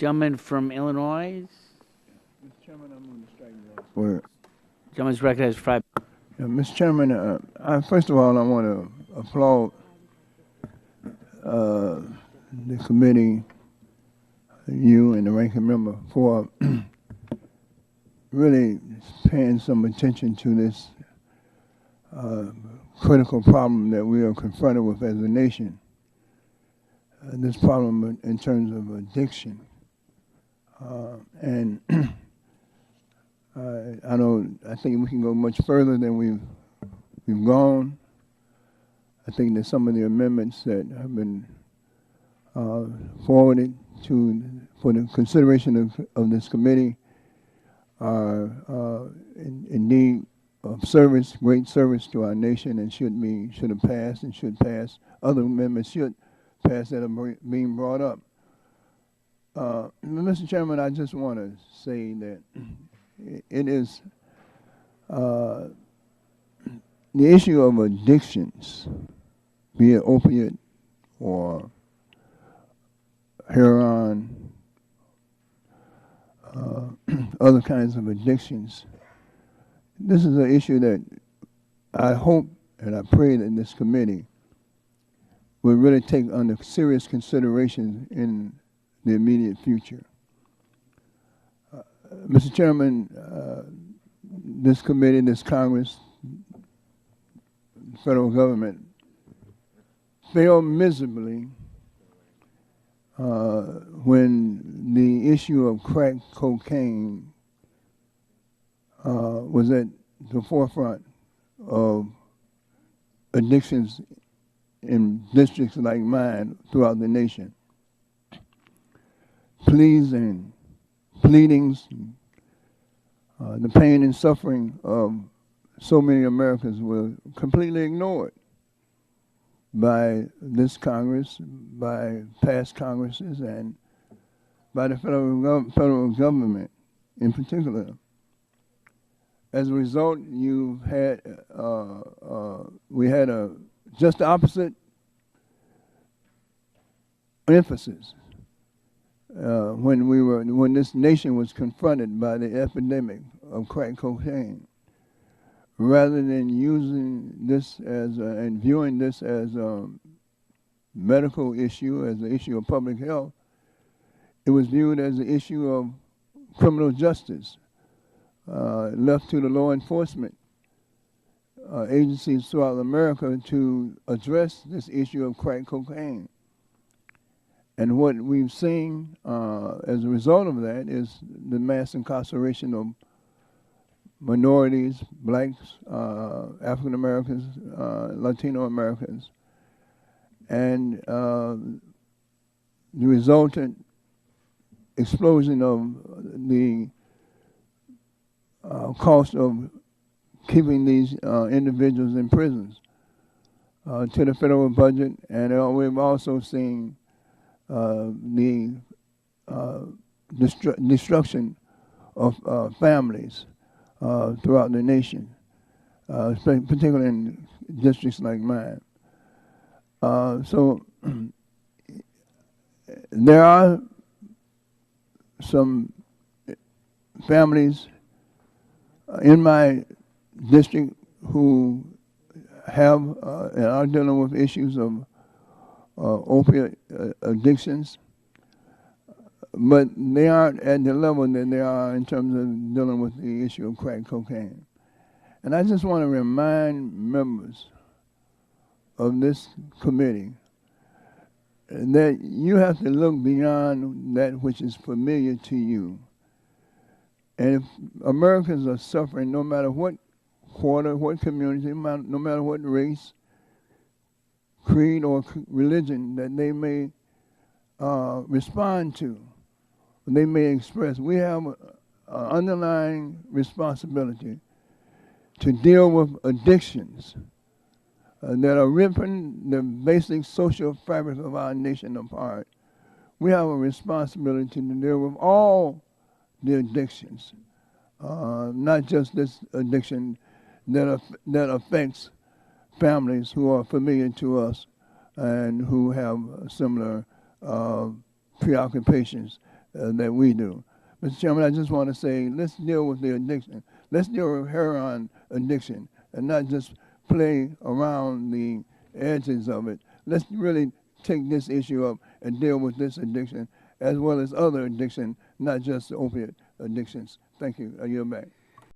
Gentleman from Illinois. Mr. Chairman, I'm going to strike you off. Gentleman's recognized for 5. Mr. Chairman, first of all, I want to applaud the committee, you and the ranking member, for really paying some attention to this critical problem that we are confronted with as a nation. This problem in terms of addiction. And I think we can go much further than we've gone. I think that some of the amendments that have been forwarded for the consideration of this committee are indeed of service, great service to our nation, and should have passed and should pass. Other amendments should pass that are being brought up. Mr. Chairman, I just want to say that it is the issue of addictions, be it opiate or heroin, other kinds of addictions. This is an issue that I hope and I pray that this committee will really take under serious consideration in the immediate future. Mr. Chairman, this committee, this Congress, the federal government failed miserably when the issue of crack cocaine was at the forefront of addictions in districts like mine throughout the nation. Pleas and pleadings, the pain and suffering of so many Americans were completely ignored by this Congress, by past Congresses, and by the federal government in particular. As a result, we had just the opposite emphasis when this nation was confronted by the epidemic of crack cocaine. Rather than using this and viewing this as a medical issue, as an issue of public health, it was viewed as an issue of criminal justice, left to the law enforcement agencies throughout America to address this issue of crack cocaine. And what we've seen as a result of that is the mass incarceration of minorities, blacks, African Americans, Latino Americans, and the resultant explosion of the cost of keeping these individuals in prisons to the federal budget. And we've also seen the destruction of families throughout the nation, particularly in districts like mine. So there are some families in my district who have and are dealing with issues of opiate addictions, but they aren't at the level that they are in terms of dealing with the issue of crack cocaine. And I just want to remind members of this committee that you have to look beyond that which is familiar to you. And if Americans are suffering, no matter what quarter, what community, no matter what race, creed, or religion that they may respond to, they may express, we have an underlying responsibility to deal with addictions that are ripping the basic social fabric of our nation apart. We have a responsibility to deal with all the addictions, not just this addiction that affects families who are familiar to us and who have similar preoccupations that we do. Mr. Chairman, I just want to say, let's deal with the addiction. Let's deal with heroin addiction and not just play around the edges of it. Let's really take this issue up and deal with this addiction as well as other addiction, not just the opiate addictions. Thank you. I yield back.